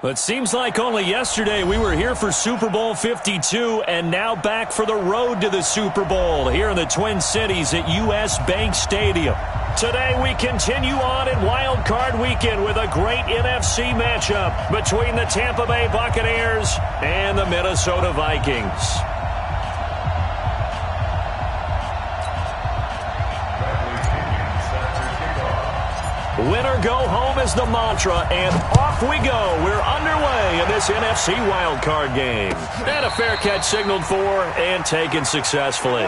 It seems like only yesterday we were here for Super Bowl 52 and now back for the road to the Super Bowl here in the Twin Cities at US Bank Stadium. Today we continue on in Wild Card Weekend with a great NFC matchup between the Tampa Bay Buccaneers and the Minnesota Vikings. Winner go home is the mantra, and off we go. We're underway in this NFC wildcard game. And a fair catch signaled for and taken successfully.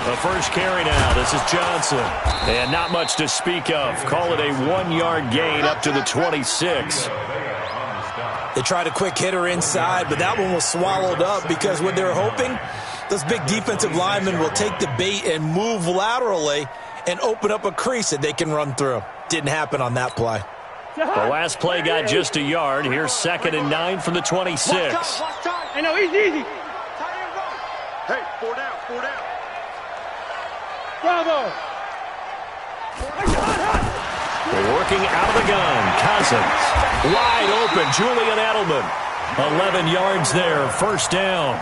The first carry now. This is Johnson. And not much to speak of. Call it a 1-yard gain up to the 26. They tried a quick hitter inside, but that one was swallowed up because what they're hoping, those big defensive linemen will take the bait and move laterally and open up a crease that they can run through. Didn't happen on that play. The last play got just a yard. Here's 2nd and 9 from the 26. I know, easy. Hey, 4 down. Bravo. We're working out of the gun. Cousins. Wide open. Julian Edelman. 11 yards there. First down.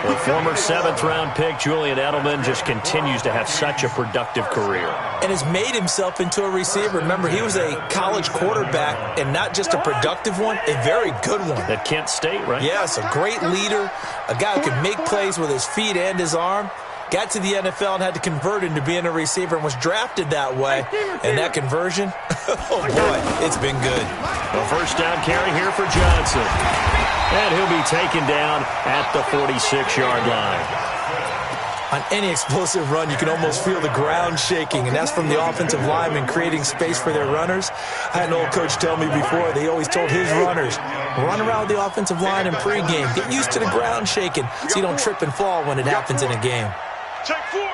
The former 7th-round pick, Julian Edelman, just continues to have such a productive career. And has made himself into a receiver. Remember, he was a college quarterback, and not just a productive one, a very good one. At Kent State, right? Yes, a great leader, a guy who could make plays with his feet and his arm. Got to the NFL and had to convert into being a receiver and was drafted that way. And that conversion, oh boy, it's been good. The first down carry here for Johnson. And he'll be taken down at the 46-yard line. On any explosive run, you can almost feel the ground shaking, and that's from the offensive linemen creating space for their runners. I had an old coach tell me before, they always told his runners, run around the offensive line in pregame. Get used to the ground shaking so you don't trip and fall when it happens in a game. Take four.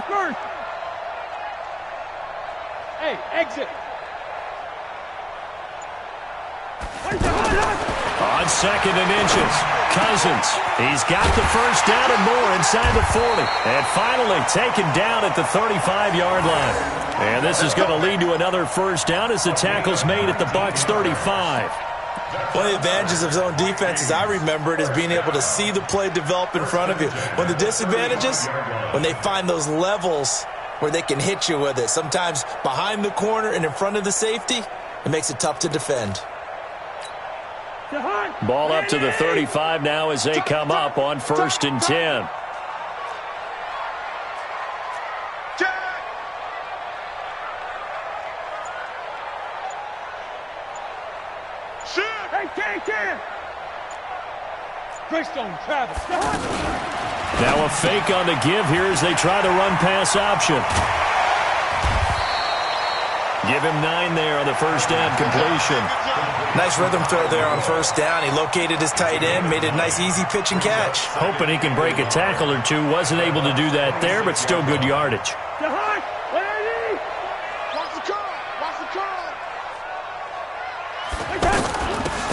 First. Hey, exit. On 2nd and inches, Cousins. He's got the first down and more inside the 40. And finally taken down at the 35-yard line. And this is going to lead to another first down as the tackle's made at the Bucs 35. One of the advantages of zone defense, as I remember it, is being able to see the play develop in front of you. One of the disadvantages, when they find those levels where they can hit you with it, sometimes behind the corner and in front of the safety, it makes it tough to defend. Ball up to the 35 now as they come up on 1st and 10. Greystone, Travis. Now a fake on the give here as they try the run-pass option. Give him 9 there on the first down completion. Nice rhythm throw there on first down. He located his tight end, made it a nice easy pitch and catch. Hoping he can break a tackle or two. Wasn't able to do that there, but still good yardage.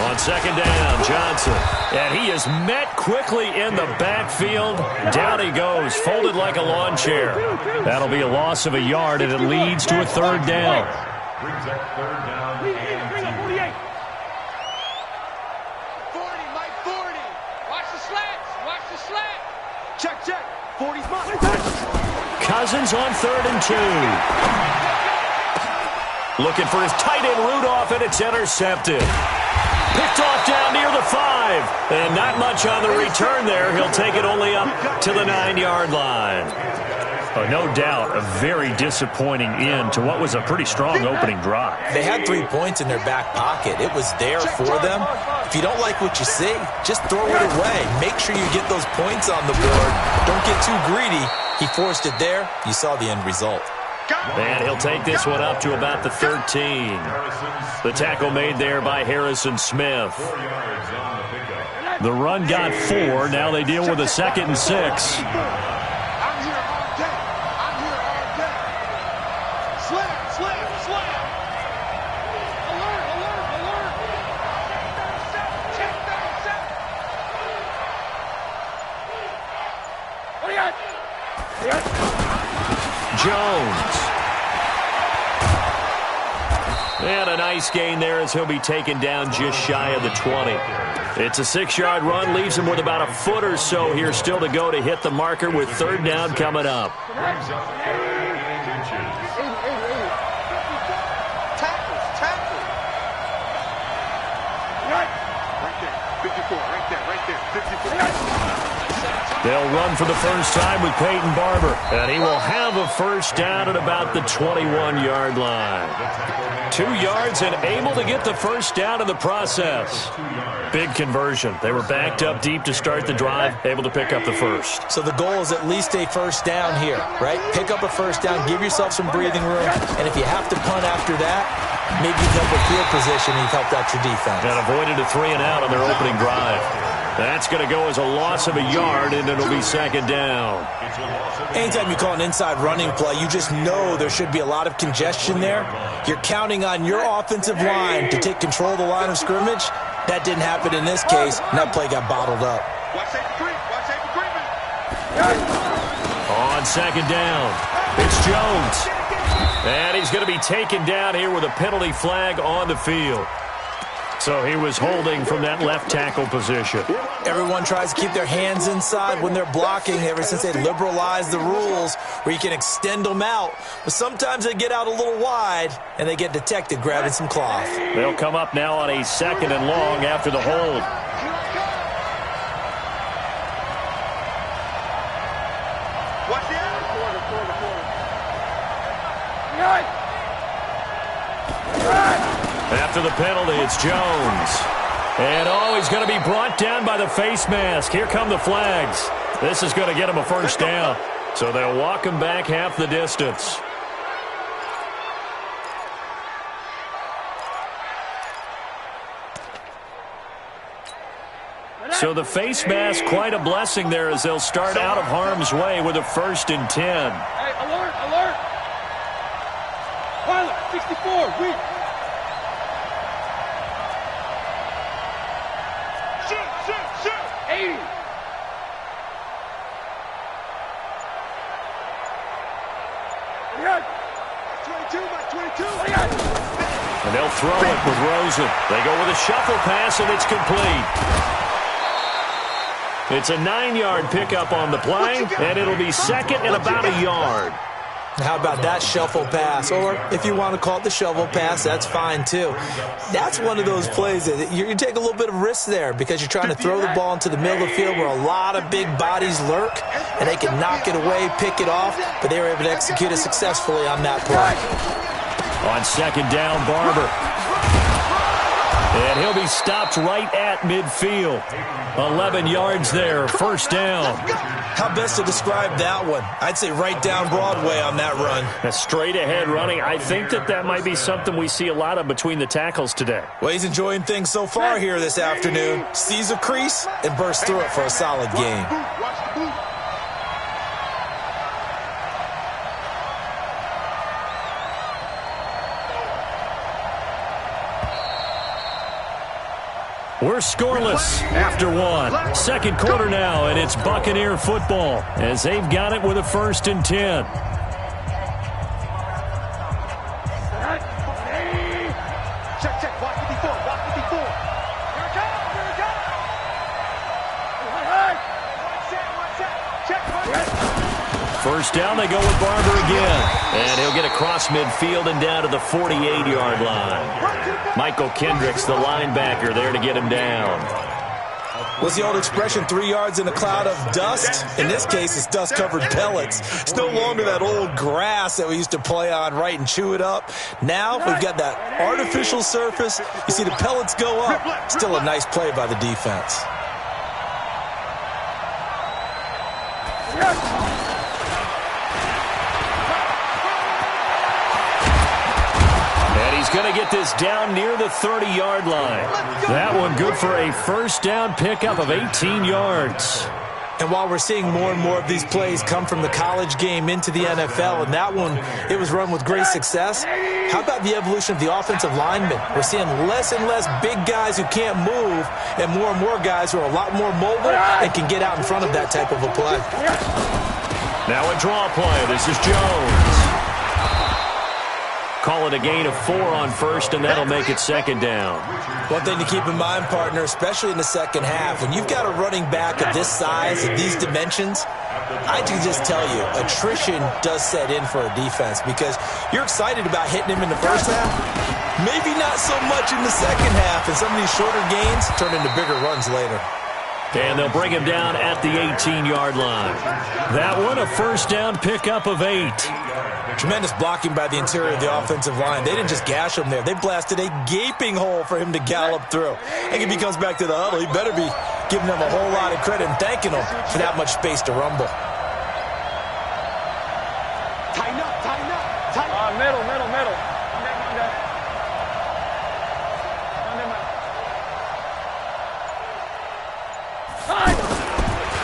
On 2nd down, Johnson. And he is met quickly in the backfield. Down he goes, folded like a lawn chair. That'll be a loss of a yard, and it leads to a 3rd down. Brings up 3rd down and 48. 40, Mike, 40. Watch the slats. Check. 40's mine. Cousins on 3rd and 2. Looking for his tight end Rudolph, and it's intercepted. Picked off down near the 5. And not much on the return there. He'll take it only up to the 9-yard line. No doubt, a very disappointing end to what was a pretty strong opening drive. They had 3 points in their back pocket. It was there for them. If you don't like what you see, just throw it away. Make sure you get those points on the board. Don't get too greedy. He forced it there. You saw the end result. And he'll take this one up to about the 13. The tackle made there by Harrison Smith. The run got 4. Now they deal with a 2nd and 6. Jones. And a nice gain there as he'll be taken down just shy of the 20. It's a 6-yard run, leaves him with about a foot or so here still to go to hit the marker with 3rd down coming up. They'll run for the first time with Peyton Barber, and he will have a first down at about the 21-yard line. 2 yards and able to get the first down in the process. Big conversion. They were backed up deep to start the drive, able to pick up the first. So the goal is at least a first down here, right? Pick up a first down, give yourself some breathing room, and if you have to punt after that, maybe you've helped with field position and you've helped out your defense. And avoided a 3 and out on their opening drive. That's going to go as a loss of a yard, and it'll be 2nd down. Anytime you call an inside running play, you just know there should be a lot of congestion there. You're counting on your offensive line to take control of the line of scrimmage. That didn't happen in this case, and that play got bottled up. On 2nd down, it's Jones. And he's going to be taken down here with a penalty flag on the field. So he was holding from that left tackle position. Everyone tries to keep their hands inside when they're blocking ever since they liberalized the rules where you can extend them out. But sometimes they get out a little wide and they get detected grabbing some cloth. They'll come up now on a 2nd and long after the hold. After the penalty, it's Jones. And, he's going to be brought down by the face mask. Here come the flags. This is going to get him a first down. So they'll walk him back half the distance. So the face mask, quite a blessing there as they'll start out of harm's way with a 1st and 10. Hey, alert, alert. Pilot, 64, weak. Shoot. 80. Yeah. 22. And they'll throw it with Rosen. They go with a shuffle pass, and it's complete. It's a 9-yard pickup on the play, and it'll be 2nd and about a yard. How about that shuffle pass? Or if you want to call it the shovel pass, that's fine too. That's one of those plays that you take a little bit of risk there because you're trying to throw the ball into the middle of the field where a lot of big bodies lurk, and they can knock it away, pick it off, but they were able to execute it successfully on that play. On 2nd down, Barber. And he'll be stopped right at midfield. 11 yards there, first down. How best to describe that one? I'd say right down Broadway on that run. A straight ahead running. I think that might be something we see a lot of between the tackles today. Well, he's enjoying things so far here this afternoon. Sees a crease and bursts through it for a solid game. We're scoreless after one. 2nd quarter now, and it's Buccaneer football as they've got it with a 1st and 10. Check, block 54. Here it comes. First down, they go with Barber again. And he'll get across midfield and down to the 48-yard line. Michael Kendricks, the linebacker, there to get him down. What's the old expression, 3 yards in a cloud of dust? In this case, it's dust-covered pellets. It's no longer that old grass that we used to play on, right, and chew it up. Now we've got that artificial surface. You see the pellets go up. Still a nice play by the defense. Going to get this down near the 30-yard line. That one good for a first down pickup of 18 yards. And while we're seeing more and more of these plays come from the college game into the NFL, and that one, it was run with great success, how about the evolution of the offensive linemen? We're seeing less and less big guys who can't move and more guys who are a lot more mobile and can get out in front of that type of a play. Now a draw play. This is Jones. Call it a gain of 4 on first, and that'll make it second down. One thing to keep in mind, partner, especially in the second half, when you've got a running back of this size, of these dimensions, I can just tell you, attrition does set in for a defense because you're excited about hitting him in the first half. Maybe not so much in the second half, and some of these shorter gains turn into bigger runs later. And they'll bring him down at the 18-yard line. That one, a first down pickup of 8. Tremendous blocking by the interior of the offensive line. They didn't just gash him there. They blasted a gaping hole for him to gallop through. I think if he comes back to the huddle, he better be giving them a whole lot of credit and thanking them for that much space to rumble. Tighten up, tighten up, tighten up. Middle.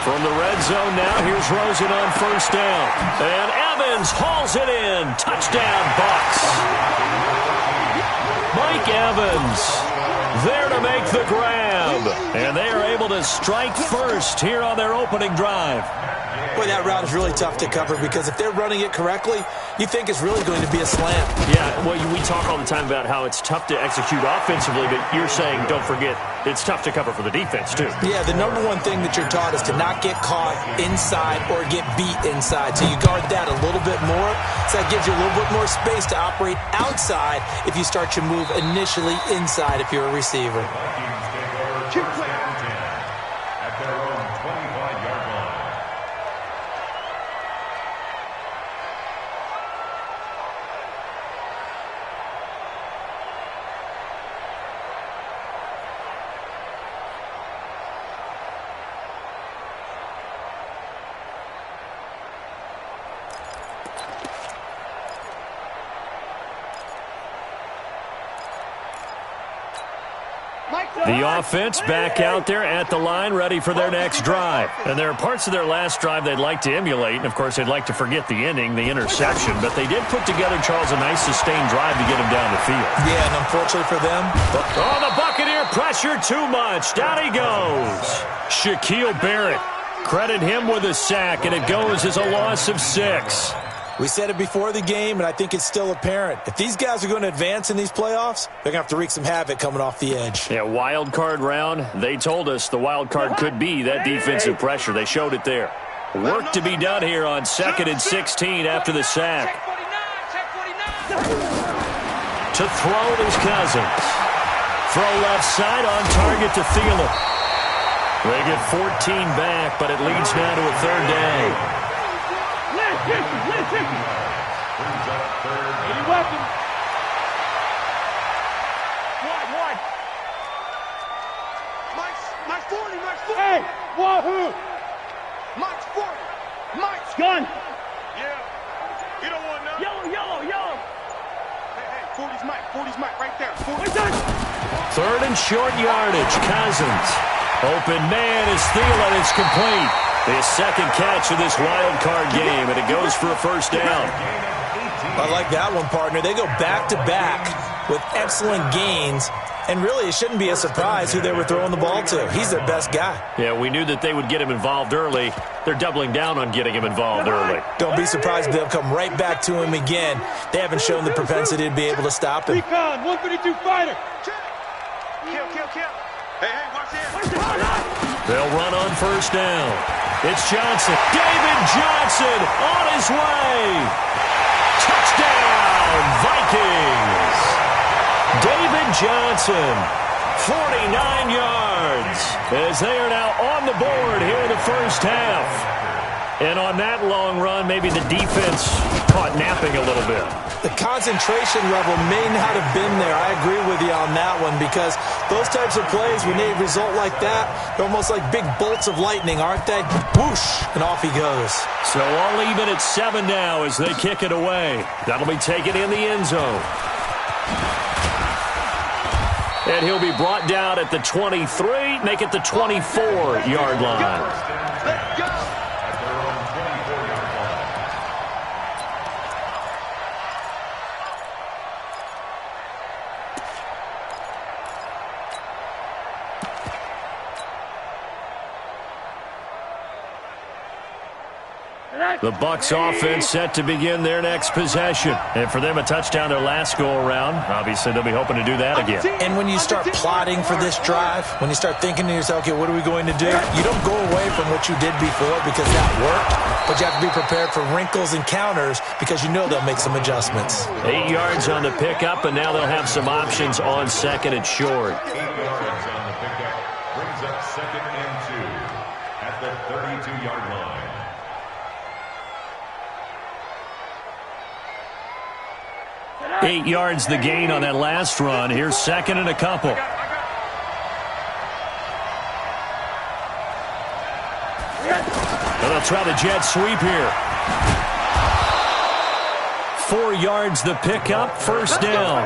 From the red zone now, here's Rosen on first down. And Evans hauls it in. Touchdown, Bucs. Mike Evans there to make the grab. And they are able to strike first here on their opening drive. Boy, that route is really tough to cover because if they're running it correctly, you think it's really going to be a slant. Yeah, well, we talk all the time about how it's tough to execute offensively, but you're saying, don't forget, it's tough to cover for the defense, too. Yeah, the number one thing that you're taught is to not get caught inside or get beat inside. So you guard that a little bit more. So that gives you a little bit more space to operate outside if you start your move initially inside if you're a receiver. At their own 25-yard line. The offense back out there at the line, ready for their next drive. And there are parts of their last drive they'd like to emulate. And, of course, they'd like to forget the ending, the interception. But they did put together, Charles, a nice sustained drive to get him down the field. Yeah, and unfortunately for them. Oh, the Buccaneer pressure too much. Down he goes. Shaquille Barrett. Credit him with a sack, and it goes as a loss of 6. We said it before the game, and I think it's still apparent. If these guys are going to advance in these playoffs, they're going to have to wreak some havoc coming off the edge. Yeah, wild card round. They told us the wild card could be that defensive pressure. They showed it there. Work to be done here on 2nd and 16 after the sack. To throw is Cousins. Throw left side on target to Thielen. They get 14 back, but it leads now to a 3rd down. Mike's 40. Hey, wahoo! Mike's 40. Mike's gun. Yeah. You don't want none. Yellow. Hey, 40's Mike right there. 40's. 3rd and short yardage. Cousins. Open man is Thielen. It's complete. His second catch of this wild card game, and it goes for a first down. I like that one, partner. They go back-to-back with excellent gains, and really it shouldn't be a surprise who they were throwing the ball to. He's their best guy. Yeah, we knew that they would get him involved early. They're doubling down on getting him involved early. Don't be surprised if they'll come right back to him again. They haven't shown the propensity to be able to stop him. Recon, 152 fighter. Kill. Hey, watch this. They'll run on first down. It's Johnson. David Johnson on his way. Touchdown, Vikings. David Johnson, 49 yards as they are now on the board here in the first half. And on that long run, maybe the defense caught napping a little bit. The concentration level may not have been there. I agree with you on that one because those types of plays, when they result like that, they're almost like big bolts of lightning, aren't they? Whoosh, and off he goes. So all even at 7 now as they kick it away. That'll be taken in the end zone. And he'll be brought down at the 23, make it the 24-yard line. Let's go. The Bucs offense set to begin their next possession. And for them, a touchdown their last go-around. Obviously, they'll be hoping to do that again. And when you start plotting for this drive, when you start thinking to yourself, okay, what are we going to do? You don't go away from what you did before because that worked, but you have to be prepared for wrinkles and counters because you know they'll make some adjustments. 8 yards on the pickup, and now they'll have some options on second and short. 8 yards on the pickup brings up 2nd and 2 at the 32-yard line. 8 yards the gain on that last run. Here's second and a couple. And they'll try the jet sweep here. 4 yards the pickup, first down.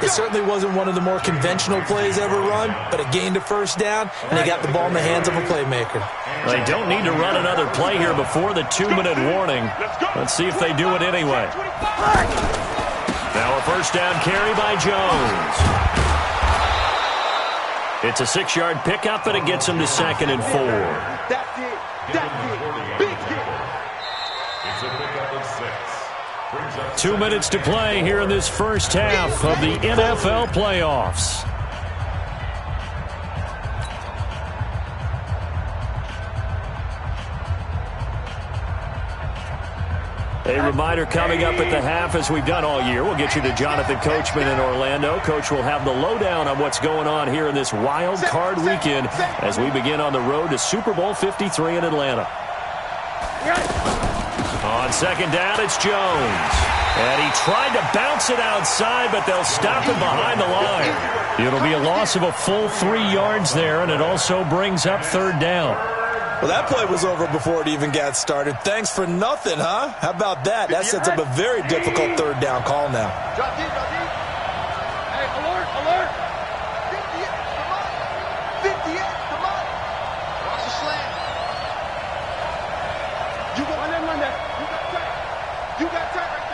It certainly wasn't one of the more conventional plays ever run, but it gained a first down, and they got the ball in the hands of a playmaker. They don't need to run another play here before the 2-minute warning. Let's see if they do it anyway. Now a first down carry by Jones. It's a 6-yard pickup, and it gets him to 2nd and 4. That's it. Big hit. It's a pickup of 6. Brings up 2 minutes to play here in this first half of the NFL playoffs. A reminder coming up at the half, as we've done all year. We'll get you to Jonathan Coachman in Orlando. Coach will have the lowdown on what's going on here in this wild card weekend as we begin on the road to Super Bowl 53 in Atlanta. On second down, it's Jones. And he tried to bounce it outside, but they'll stop him behind the line. It'll be a loss of a full 3 yards there, and it also brings up third down. Well, that play was over before it even got started. Thanks for nothing, huh? How about that? That sets up a very difficult third down call now. Drop deep. Hey, alert. 58, come on. Watch the slant. You go run that. You got tight right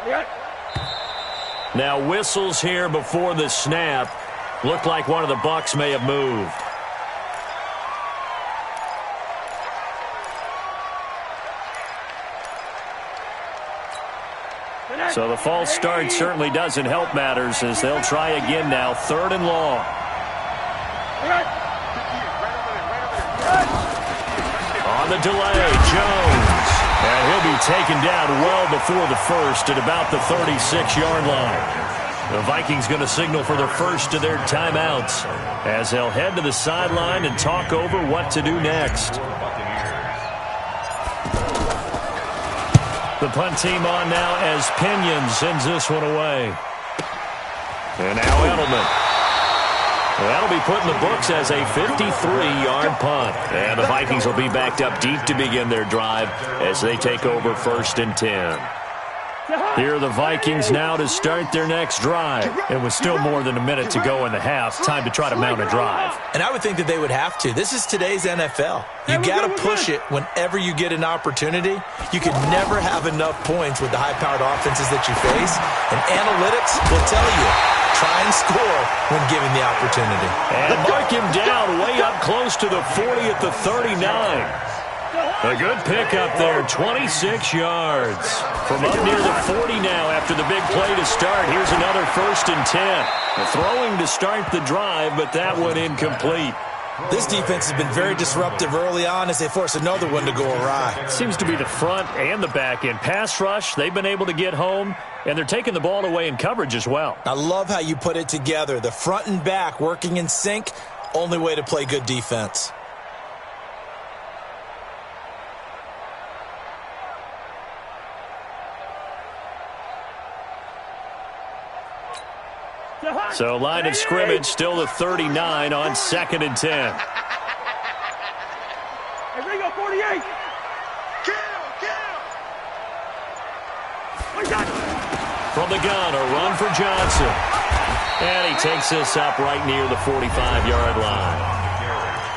there. Now whistles here before the snap. Looked like one of the Bucs may have moved. So the false start certainly doesn't help matters as they'll try again now. 3rd and long. On the delay, Jones. And he'll be taken down well before the first at about the 36-yard line. The Vikings going to signal for the first of their timeouts as they'll head to the sideline and talk over what to do next. The punt team on now as Pinion sends this one away. And now Edelman. That'll be put in the books as a 53-yard punt. And the Vikings will be backed up deep to begin their drive as they take over 1st and 10. Here are the Vikings now to start their next drive. And with still more than a minute to go in the half, time to try to mount a drive. And I would think that they would have to. This is today's NFL. You got to push it whenever you get an opportunity. You can never have enough points with the high-powered offenses that you face. And analytics will tell you, try and score when given the opportunity. And mark him down way up close to the 40 at the 39. A good pickup there, 26 yards. From up near the 40 now after the big play to start. Here's another 1st and 10. Throwing to start the drive, but that one incomplete. This defense has been very disruptive early on as they force another one to go awry. Seems to be the front and the back end. Pass rush, they've been able to get home, and they're taking the ball away in coverage as well. I love how you put it together. The front and back working in sync, only way to play good defense. So line of scrimmage still the 39 on 2nd and 10. Hey, Ringo, 48. Kill. From the gun, a run for Johnson. And he takes this up right near the 45-yard line.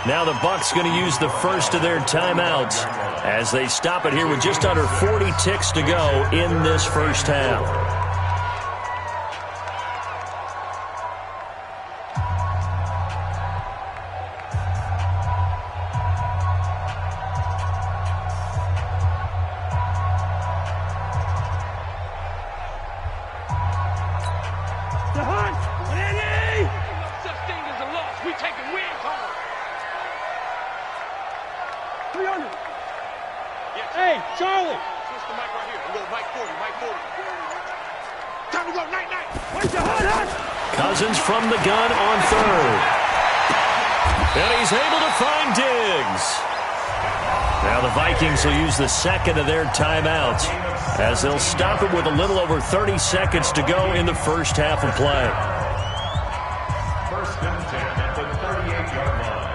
Now the Bucs going to use the first of their timeouts as they stop it here with just under 40 ticks to go in this first half. Hey, Charlie! Switch the mic right here. We go Mike 40, Mike 40. Time to go, night. Where's your hot? Cousins from the gun on 3rd. And he's able to find Diggs. Now the Vikings will use the second of their timeouts as they'll stop it with a little over 30 seconds to go in the first half of play. First and 10 at the 38-yard line.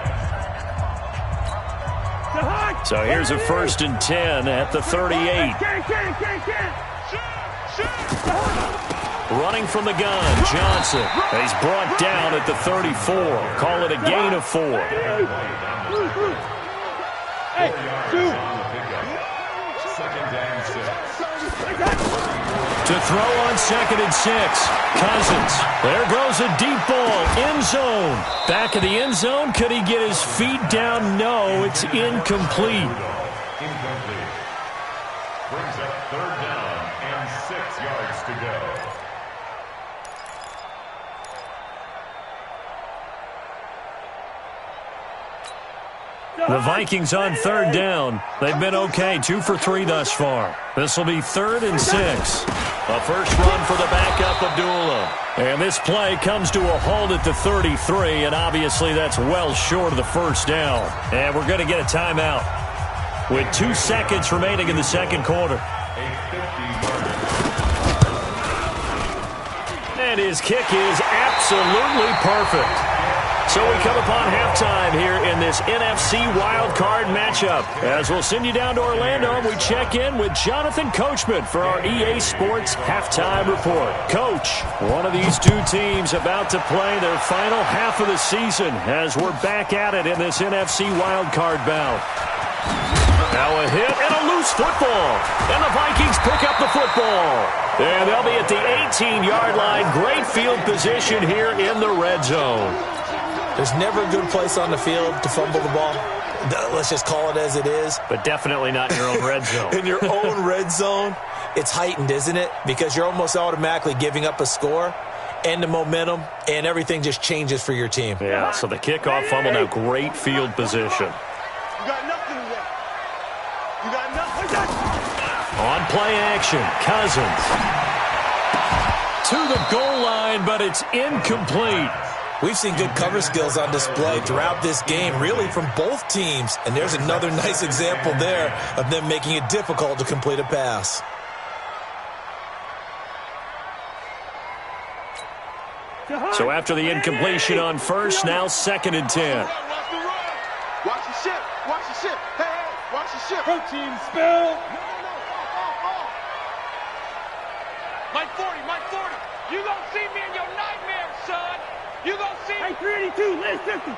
So here's a 1st and 10 at the 38. Running from the gun, Johnson. He's brought down at the 34. Call it a gain of 4. Hey, 2. Second and 6. To throw on 2nd and 6. Cousins. There goes a deep ball. End zone. Back of the end zone. Could he get his feet down? No, it's incomplete. Incomplete. Brings up 3rd down and 6 yards to go. The Vikings on 3rd down. They've been okay, 2 for 3 thus far. This will be 3rd and 6. A first run for the backup, Abdullah. And this play comes to a halt at the 33, and obviously that's well short of the first down. And we're going to get a timeout with 2 seconds remaining in the second quarter. And his kick is absolutely perfect. So we come upon halftime here in this NFC wildcard matchup. As we'll send you down to Orlando, and we check in with Jonathan Coachman for our EA Sports Halftime Report. Coach, one of these two teams about to play their final half of the season as we're back at it in this NFC wildcard bout. Now a hit and a loose football. And the Vikings pick up the football. And they'll be at the 18-yard line. Great field position here in the red zone. There's never a good place on the field to fumble the ball. Let's just call it as it is. But definitely not in your own red zone. In your own red zone, it's heightened, isn't it? Because you're almost automatically giving up a score and the momentum, and everything just changes for your team. Yeah, so the kickoff fumble, now great field position. You got nothing today. You got nothing. On play action, Cousins. To the goal line, but it's incomplete. We've seen good cover skills on display throughout this game, really from both teams. And there's another nice example there of them making it difficult to complete a pass. So after the incompletion on first, now 2nd and 10. Watch the ship. Watch the ship. Hey, watch the ship. Protein spill. Mike 40, Mike 40. You gonna see me in your nightmares, son. You gonna see me. Hey, 382, Liz 50.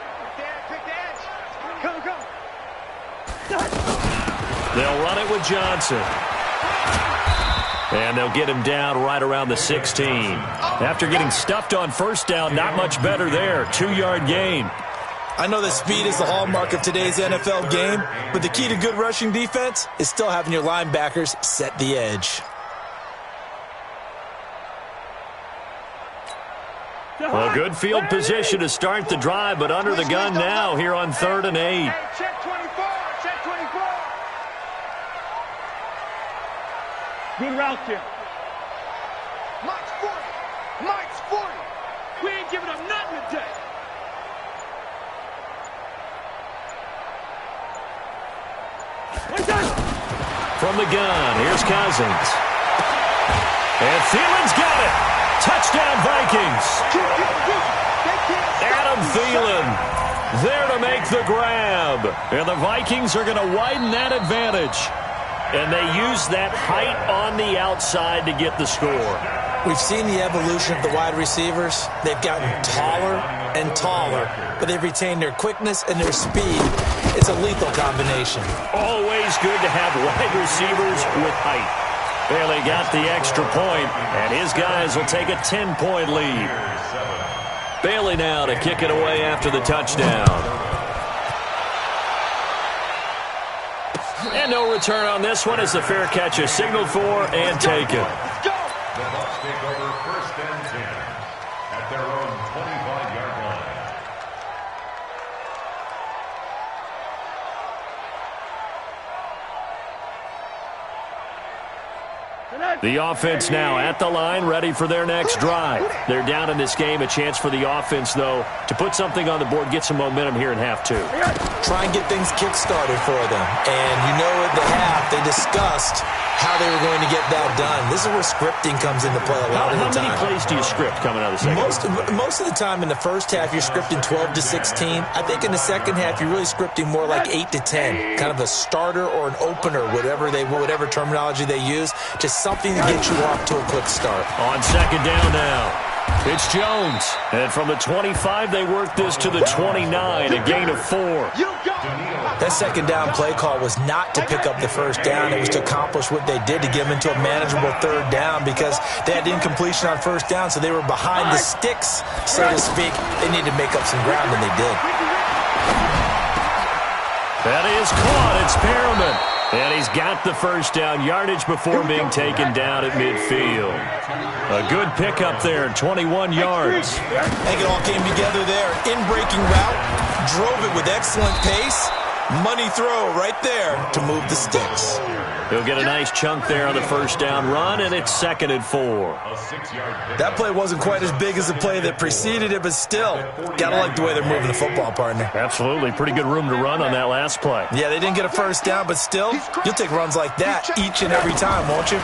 Pick the edge. Come. They'll run it with Johnson. And they'll get him down right around the 16. After getting stuffed on first down, not much better there. 2-yard gain. I know that speed is the hallmark of today's NFL game, but the key to good rushing defense is still having your linebackers set the edge. Well, good field position to start the drive, but under the gun now here on 3rd and 8. Check 24. Check 24. Good route here. Mike's 40. Mike's 40. We ain't giving up nothing today. From the gun, here's Cousins. And Thielen's got it. Touchdown, Vikings. Adam Thielen there to make the grab. And the Vikings are going to widen that advantage. And they use that height on the outside to get the score. We've seen the evolution of the wide receivers. They've gotten taller and taller, but they've retained their quickness and their speed. It's a lethal combination. Always good to have wide receivers with height. Bailey got the extra point, and his guys will take a 10-point lead. Bailey now to kick it away after the touchdown. And no return on this one as the fair catch is signaled for and taken. The Bucs take over 1st and 10 at their own 25-yard line. The offense now at the line, ready for their next drive. They're down in this game. A chance for the offense, though, to put something on the board, get some momentum here in half 2. Try and get things kick-started for them. And you know at the half, they discussed how they were going to get that done. This is where scripting comes into play a lot of the time. How many plays do you script coming out of the second? Most of the time in the first half, you're scripting 12 to 16. I think in the second half, you're really scripting more like 8 to 10. Kind of a starter or an opener, whatever terminology they use. Just something to get you off to a quick start. On second down now. It's Jones. And from the 25, they work this to the 29, a gain of 4. That second down play call was not to pick up the first down. It was to accomplish what they did, to get them into a manageable third down, because they had incompletion on first down, so they were behind the sticks, so to speak. They needed to make up some ground, and they did. That is caught. It's Perriman. And he's got the first down yardage before being taken down at midfield. A good pickup there, 21 yards. I think it all came together there. In-breaking route, drove it with excellent pace. Money throw right there to move the sticks. He'll get a nice chunk there on the first down run, and it's 2nd and 4. That play wasn't quite as big as the play that preceded it, but still, gotta like the way they're moving the football, partner. Absolutely. Pretty good room to run on that last play. Yeah, they didn't get a first down, but still, you'll take runs like that each and every time, won't you?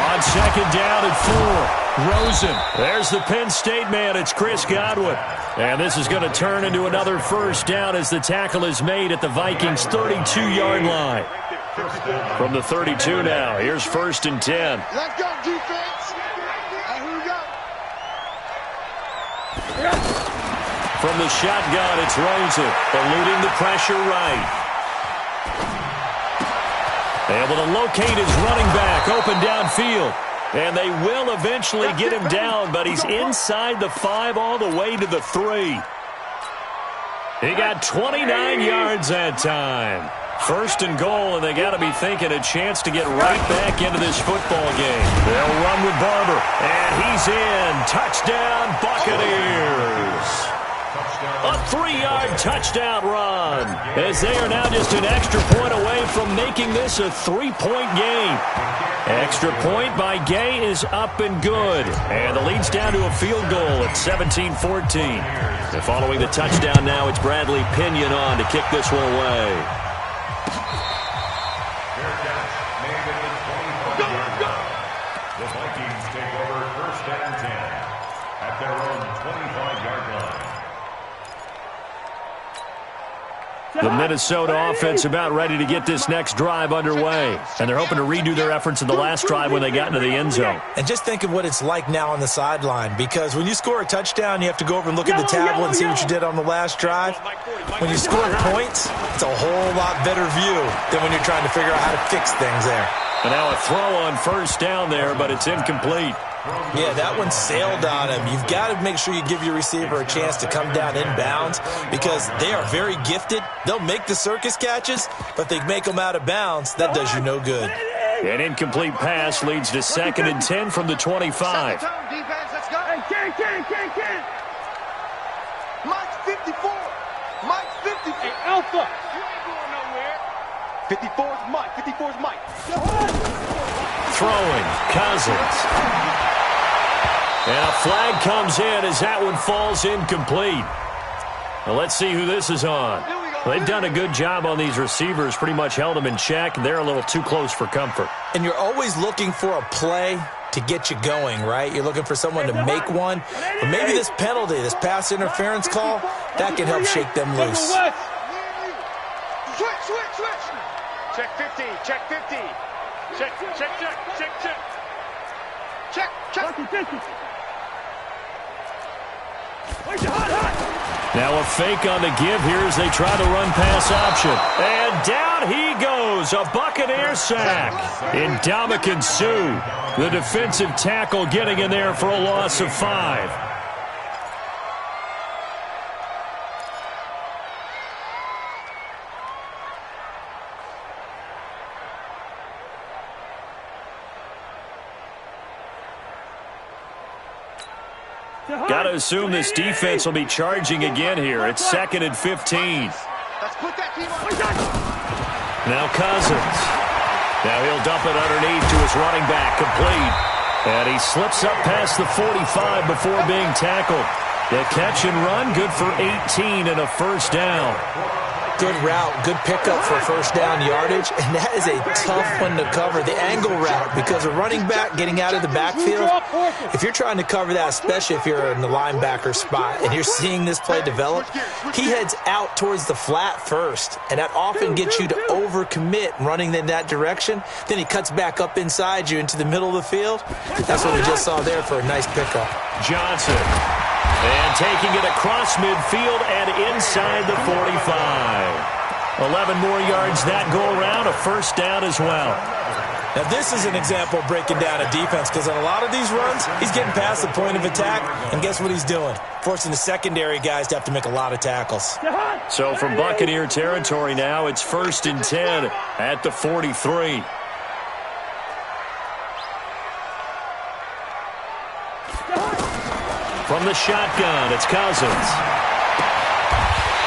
On second down and 4. Rosen. There's the Penn State man. It's Chris Godwin. And this is going to turn into another first down as the tackle is made at the Vikings' 32-yard line. From the 32 now, here's 1st and 10. Let's go, defense. Here we go. From the shotgun, it's Rosen, eluding the pressure right. Able to locate his running back, open downfield. And they will eventually get him down, but he's inside the 5 all the way to the 3. He got 29 yards that time. 1st and goal, and they got to be thinking a chance to get right back into this football game. They'll run with Barber, and he's in. Touchdown, Buccaneers. A 3-yard touchdown run, as they are now just an extra point away from making this a 3-point game. Extra point by Gay is up and good, and the lead's down to a field goal at 17-14. And following the touchdown now, it's Bradley Pinion on to kick this one away. The Vikings take over 1st and 10 at their own 25-yard line. The Minnesota offense about ready to get this next drive underway. And they're hoping to redo their efforts in the last drive when they got into the end zone. And just think of what it's like now on the sideline, because when you score a touchdown, you have to go over and look at the tablet and see what you did on the last drive. When you score points, it's a whole lot better view than when you're trying to figure out how to fix things there. And now a throw on first down there, but it's incomplete. Yeah, that one sailed on him. You've got to make sure you give your receiver a chance to come down inbounds, because they are very gifted. They'll make the circus catches, but they make them out of bounds. That does you no good. An incomplete pass leads to 2nd and 10 from the 25. Can. Mike's 54. Mike's 54. Hey, Alpha. You ain't going nowhere. 54's Mike. 54's Mike. Throwing, Cousins. And a flag comes in as that one falls incomplete. Now let's see who this is on. They've done a good job on these receivers, pretty much held them in check. They're a little too close for comfort. And you're always looking for a play to get you going, right? You're looking for someone to make one. But maybe this penalty, this pass interference call, that can help shake them loose. Switch. Check 15. Check 15. Check. Now a fake on the give here as they try the run pass option. And down he goes. A Buccaneer sack. Ndamukong Suh, the defensive tackle, getting in there for a loss of 5. Got to assume this defense will be charging again here. It's 2nd and 15. Now Cousins. Now he'll dump it underneath to his running back, complete. And he slips up past the 45 before being tackled. The catch and run, good for 18 and a first down. Good route, good pickup for first down yardage, and that is a tough one to cover, the angle route, because a running back getting out of the backfield, if you're trying to cover that, especially if you're in the linebacker spot and you're seeing this play develop, he heads out towards the flat first, and that often gets you to overcommit running in that direction. Then he cuts back up inside you into the middle of the field. That's what we just saw there for a nice pickup. Johnson. And taking it across midfield and inside the 45. 11 more yards that go around, a first down as well. Now this is an example of breaking down a defense, because on a lot of these runs, he's getting past the point of attack, and guess what he's doing? Forcing the secondary guys to have to make a lot of tackles. So from Buccaneer territory now, it's 1st and 10 at the 43. From the shotgun, it's Cousins.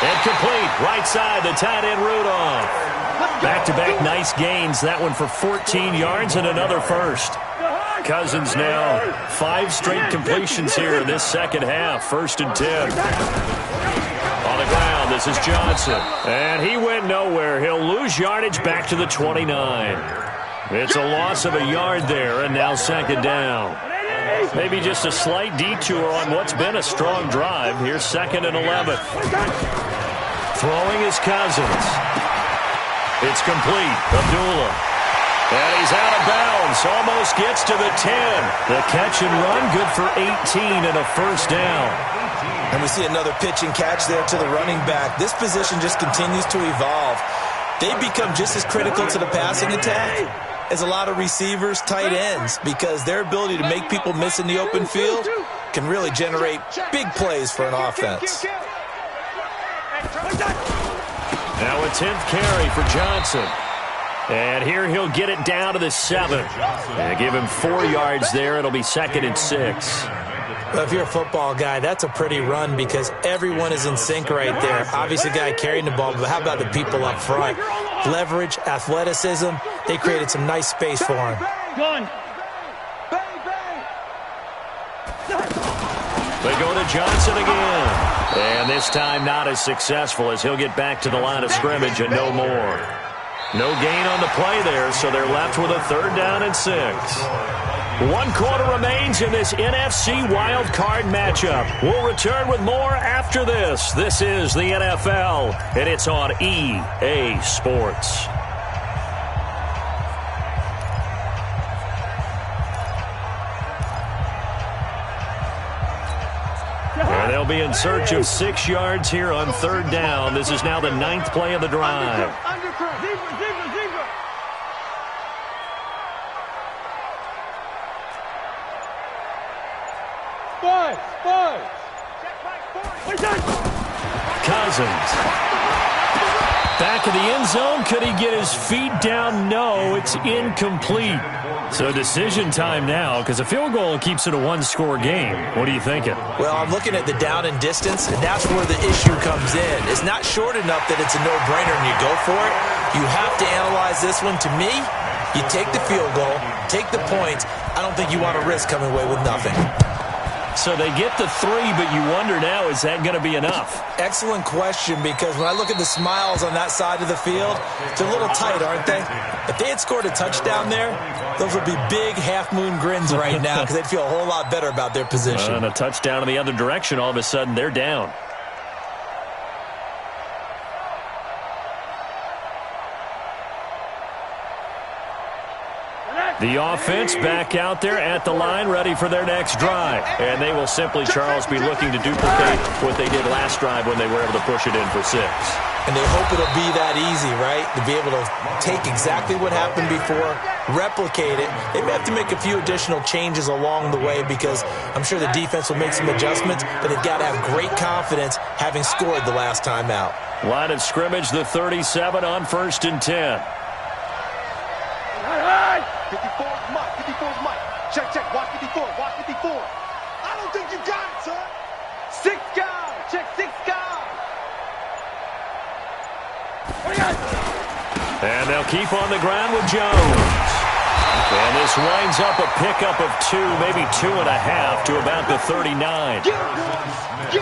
And complete, right side, the tight end Rudolph. Back-to-back nice gains, that one for 14 yards and another first. Cousins now 5 straight completions here in this second half, 1st and 10. On the ground, this is Johnson. And he went nowhere. He'll lose yardage back to the 29. It's a loss of a yard there, and now 2nd down. Maybe just a slight detour on what's been a strong drive. Here's 2nd and 11. Throwing is Cousins. It's complete. Abdullah. And he's out of bounds. Almost gets to the 10. The catch and run, good for 18 and a first down. And we see another pitch and catch there to the running back. This position just continues to evolve. They become just as critical to the passing attack as a lot of receivers, tight ends, because their ability to make people miss in the open field can really generate big plays for an offense. Now a 10th carry for Johnson. And here he'll get it down to the 7. And give him 4 yards there. It'll be 2nd and 6. Well, if you're a football guy, that's a pretty run because everyone is in sync right there. Obviously, the guy carrying the ball, but how about the people up front? Leverage, athleticism, they created some nice space for him. They go to Johnson again. And this time not as successful as he'll get back to the line of scrimmage and no more. No gain on the play there, so they're left with a 3rd down and 6. 1 quarter remains in this NFC wild card matchup. We'll return with more after this. This is the NFL, and it's on EA Sports. And they'll be in search of 6 yards here on 3rd down. This is now the 9th play of the drive. Cousins. Back of the end zone. Could he get his feet down? No, it's incomplete. So decision time now, because a field goal keeps it a one-score game. What are you thinking? Well, I'm looking at the down and distance, and that's where the issue comes in. It's not short enough that it's a no-brainer and you go for it. You have to analyze this one. To me, you take the field goal, take the points. I don't think you want to risk coming away with nothing. So they get the 3, but you wonder now, is that going to be enough? Excellent question, because when I look at the smiles on that side of the field, they're a little tight, aren't they? If they had scored a touchdown there, those would be big half-moon grins right now because they'd feel a whole lot better about their position. And a touchdown in the other direction, all of a sudden they're down. The offense back out there at the line, ready for their next drive. And they will simply, Charles, be looking to duplicate what they did last drive when they were able to push it in for 6. And they hope it'll be that easy, right? To be able to take exactly what happened before, replicate it. They may have to make a few additional changes along the way because I'm sure the defense will make some adjustments, but they've got to have great confidence having scored the last time out. Line of scrimmage, the 37 on 1st and 10. 54 is Mike. 54 is Mike. Check, check. Watch 54. Watch 54. I don't think you got it, son. 6 guys. Check 6 guys. And they'll keep on the ground with Jones. And this winds up a pickup of 2, maybe 2.5 to about the 39.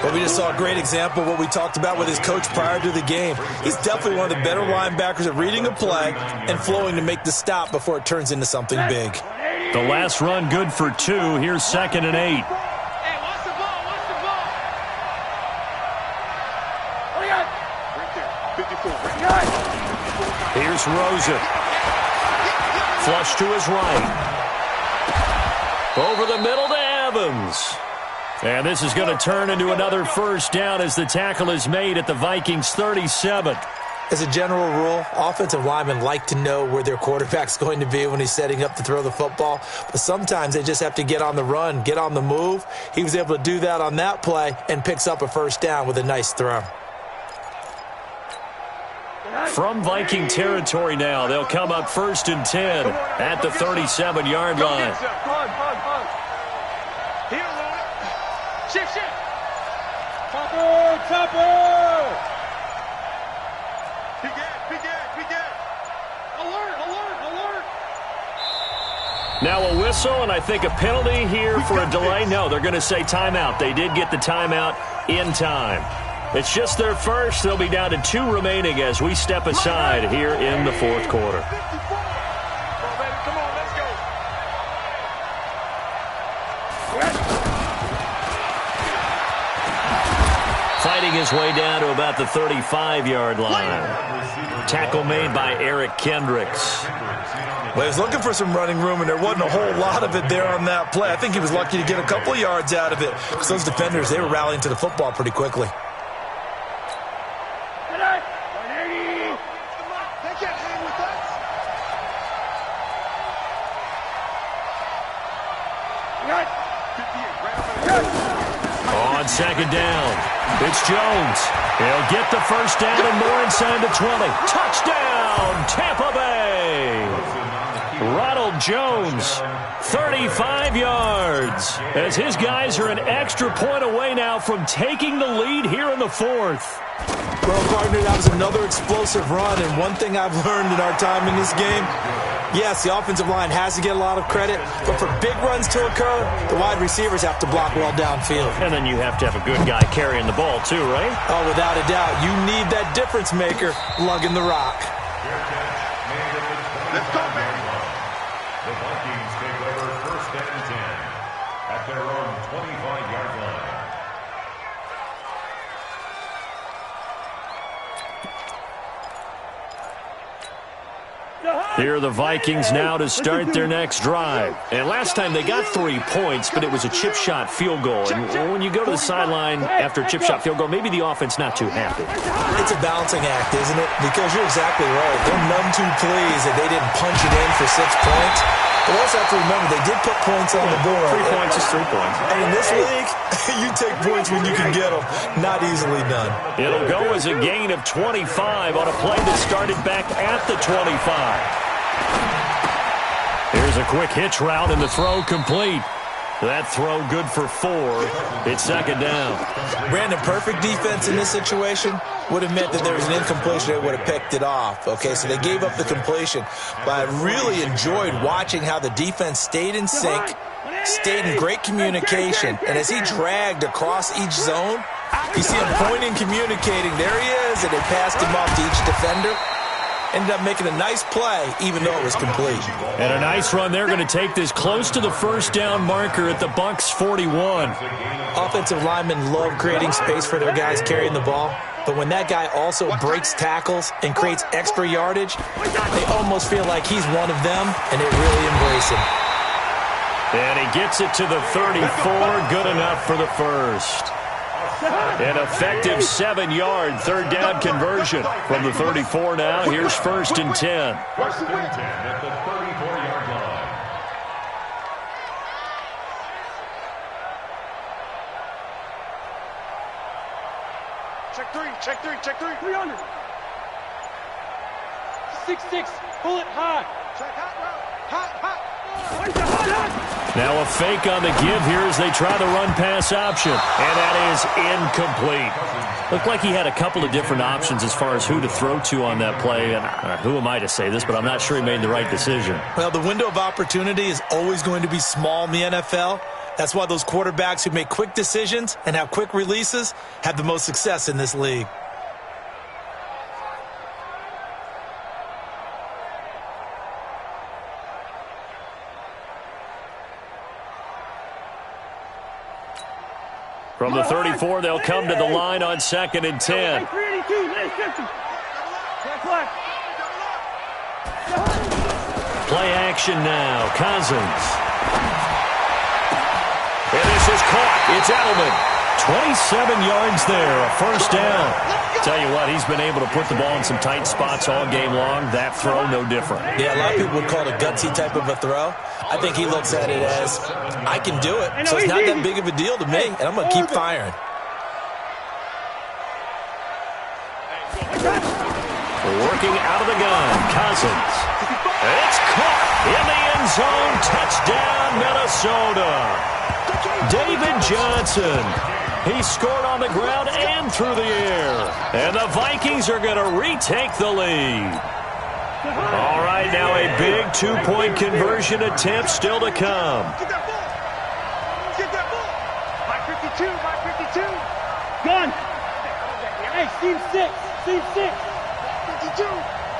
Well, we just saw a great example of what we talked about with his coach prior to the game. He's definitely one of the better linebackers at reading a play and flowing to make the stop before it turns into something big. The last run good for 2. Here's 2nd and 8. Hey, watch the ball. Watch the ball. Right there. 54. Right there. Here's Rosen. Flush to his right. Over the middle to Evans. And this is going to turn into another first down as the tackle is made at the Vikings 37. As a general rule, offensive linemen like to know where their quarterback's going to be when he's setting up to throw the football. But sometimes they just have to get on the run, get on the move. He was able to do that on that play and picks up a first down with a nice throw. From Viking territory now, they'll come up 1st and 10 at the 37-yard line. Shift, shift. Topper, topper. Big ad. Alert, alert, alert. Now a whistle, and I think a penalty here for a delay. No, they're going to say timeout. They did get the timeout in time. It's just their first. They'll be down to 2 remaining as we step aside here in the 4th quarter. Come on, let's go. Fighting his way down to about the 35-yard line. Tackle made by Eric Kendricks. Well, he was looking for some running room, and there wasn't a whole lot of it there on that play. I think he was lucky to get a couple of yards out of it because those defenders, they were rallying to the football pretty quickly. On 2nd down, it's Jones. He'll get the first down and more inside the 20. Touchdown, Tampa Bay! Ronald Jones, 35 yards, as his guys are an extra point away now from taking the lead here in the 4th. Well, partner, that was another explosive run, and one thing I've learned in our time in this game, yes, the offensive line has to get a lot of credit, but for big runs to occur, the wide receivers have to block well downfield. And then you have to have a good guy carrying the ball too, right? Oh, without a doubt. You need that difference maker lugging the rock. Let's go, baby. The Vikings take over 1st and 10 at their own 25-yard line. Here are the Vikings now to start their next drive. And last time they got 3 points, but it was a chip shot field goal. And when you go to the sideline after a chip shot field goal, maybe the offense not too happy. It's a balancing act, isn't it? Because you're exactly right. They're none too pleased that they didn't punch it in for 6 points. But also have to remember, they did put points on the board. 3 points is 3 points. And in this league, you take points when you can get them. Not easily done. It'll go as a gain of 25 on a play that started back at the 25. Here's a quick hitch route, and the throw complete. That throw good for 4. It's second down. Brandon, perfect defense in this situation would have meant that there was an incompletion. They would have picked it off. Okay, so they gave up the completion. But I really enjoyed watching how the defense stayed in sync, stayed in great communication. And as he dragged across each zone, you see him pointing, communicating. There he is, and they passed him off to each defender. Ended up making a nice play, even though it was complete. And a nice run. They're going to take this close to the first down marker at the Bucs 41. Offensive linemen love creating space for their guys carrying the ball. But when that guy also breaks tackles and creates extra yardage, they almost feel like he's one of them, and they really embrace him. And he gets it to the 34. Good enough for the first. An effective 7-yard third down conversion from the 34 now. Here's first and 10. First and 10 at the 34-yard line. Check 3, check 3, check 3. 300. 6-6. Pull it high. Check hot route. Hot, hot. Now a fake on the give here as they try the run-pass option. And that is incomplete. Looked like he had a couple of different options as far as who to throw to on that play. And who am I to say this, but I'm not sure he made the right decision. Well, the window of opportunity is always going to be small in the NFL. That's why those quarterbacks who make quick decisions and have quick releases have the most success in this league. From the 34, they'll come to the line on second and 10. Play action now. Cousins. And this is caught. It's Edelman. 27 yards there. A first down. Tell you what, he's been able to put the ball in some tight spots all game long. That throw, no different. Yeah, a lot of people would call it a gutsy type of a throw. I think he looks at it as, I can do it, so it's not that big of a deal to me, and I'm going to keep firing. Working out of the gun, Cousins. It's caught in the end zone. Touchdown, Minnesota. David Johnson. He scored on the ground and through the air. And the Vikings are going to retake the lead. All right, now a big two-point conversion attempt still to come. Get that ball. Get that ball. My 52, my 52. Gun. Hey, seam 6. Seam 6. 52.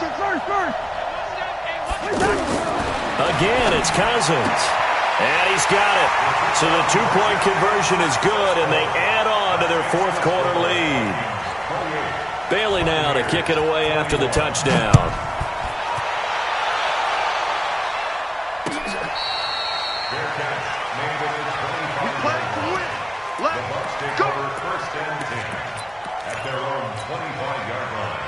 Check first. Again, it's Cousins. And he's got it. So the two-point conversion is good, and they add on to their fourth quarter lead. Bailey now to kick it away after the touchdown. At their own 25-yard line.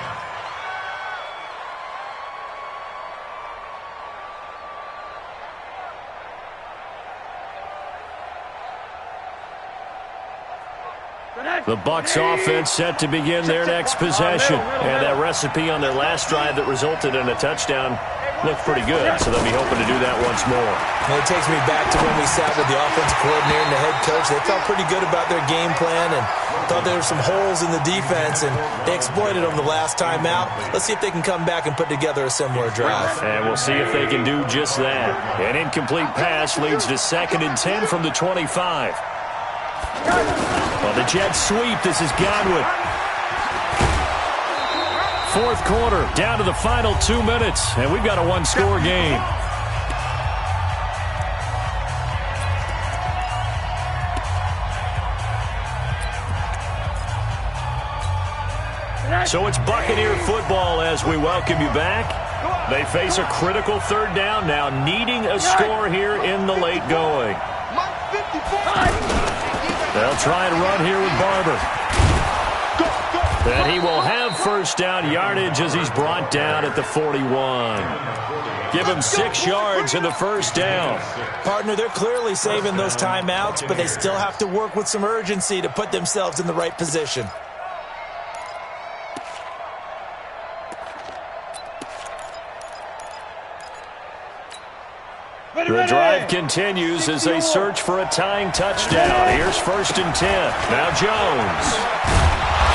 The Bucs offense set to begin their next possession. And that recipe on their last drive that resulted in a touchdown looked pretty good, so they'll be hoping to do that once more. And it takes me back to when we sat with the offensive coordinator and the head coach. They felt pretty good about their game plan and thought there were some holes in the defense, and they exploited them the last time out. Let's see if they can come back and put together a similar drive. And we'll see if they can do just that. An incomplete pass leads to second and 10 from the 25. Well, the Jets sweep. This is Godwin. Fourth quarter, down to the final 2 minutes, and we've got a one-score game. So it's Buccaneer football as we welcome you back. They face a critical third down now, needing a score here in the late going. They'll try and run here with Barber. And he will have first down yardage as he's brought down at the 41. Give him 6 yards in the first down. Partner, they're clearly saving those timeouts, but they still have to work with some urgency to put themselves in the right position. The drive continues as they search for a tying touchdown. Here's 1st and 10. Now Jones.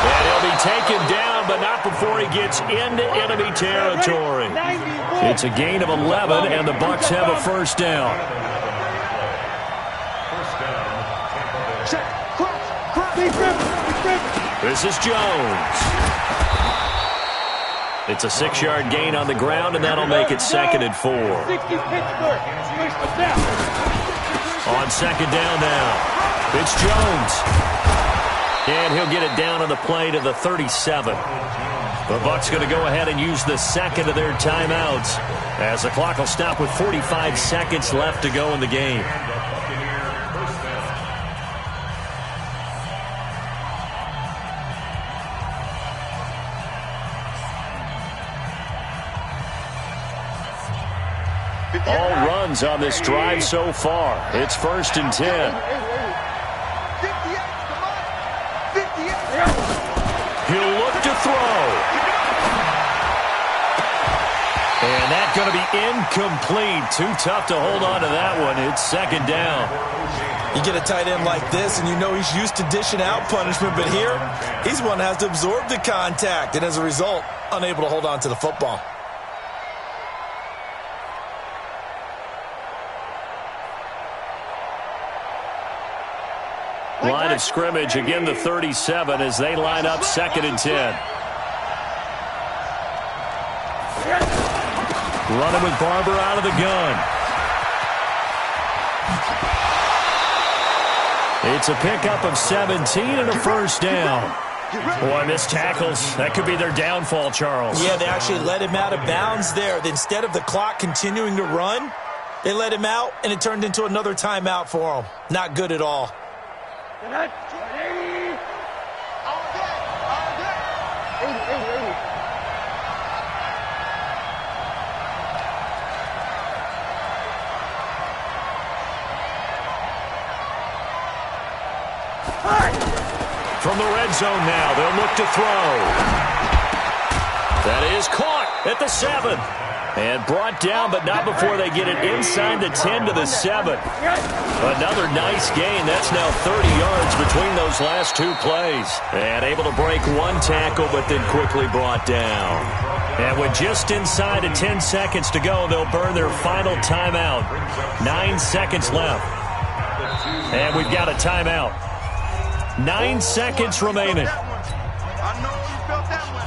And he'll be taken down, but not before he gets into enemy territory. It's a gain of 11, and the Bucs have a first down. This is Jones. It's a 6-yard gain on the ground, and that'll make it 2nd and 4. On 2nd down now, it's Jones. And he'll get it down on the play to the 37. The Bucs going to go ahead and use the second of their timeouts as the clock will stop with 45 seconds left to go in the game. All runs on this drive so far. It's 1st and 10. He'll look to throw. And that's going to be incomplete. Too tough to hold on to that one. It's 2nd down. You get a tight end like this, and you know he's used to dishing out punishment, but here, he's one that has to absorb the contact, and as a result, unable to hold on to the football. Line of scrimmage, again the 37 as they line up 2nd and 10. Running with Barber out of the gun. It's a pickup of 17 and a first down. Boy, missed tackles. That could be their downfall, Charles. Yeah, they actually let him out of bounds there. Instead of the clock continuing to run, they let him out, and it turned into another timeout for him. Not good at all. From the red zone now, they'll look to throw. That is caught at the 7. And brought down, but not before they get it inside the 10 to the 7. Another nice gain. That's now 30 yards between those last 2 plays. And able to break 1 tackle, but then quickly brought down. And with just inside of 10 seconds to go, they'll burn their final timeout. 9 seconds left. And we've got a timeout. 9 seconds remaining. I know you felt that one.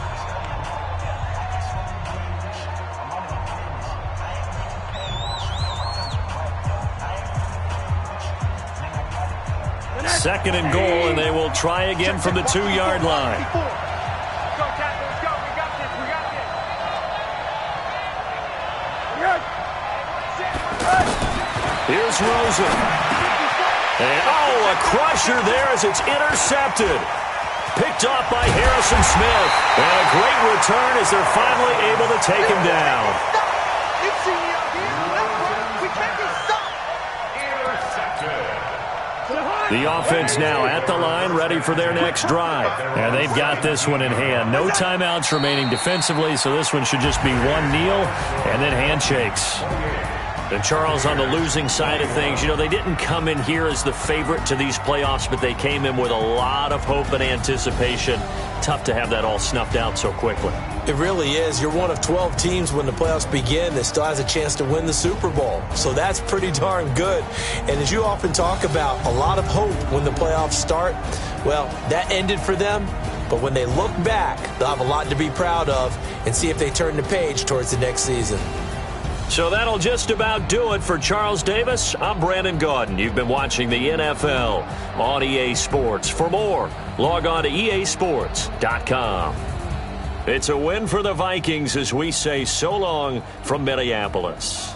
2nd and goal, and they will try again from the 2-yard line. Here's Rosen. And, a crusher there as it's intercepted. Picked off by Harrison Smith. And a great return as they're finally able to take him down. The offense now at the line, ready for their next drive. And they've got this one in hand. No timeouts remaining defensively, so this one should just be one kneel and then handshakes. And Charles, on the losing side of things, they didn't come in here as the favorite to these playoffs, but they came in with a lot of hope and anticipation. Tough to have that all snuffed out so quickly. It really is. You're one of 12 teams when the playoffs begin that still has a chance to win the Super Bowl. So that's pretty darn good. And as you often talk about, a lot of hope when the playoffs start. Well, that ended for them. But when they look back, they'll have a lot to be proud of and see if they turn the page towards the next season. So that'll just about do it for Charles Davis. I'm Brandon Gaudin. You've been watching the NFL on EA Sports. For more, log on to easports.com. It's a win for the Vikings as we say so long from Minneapolis.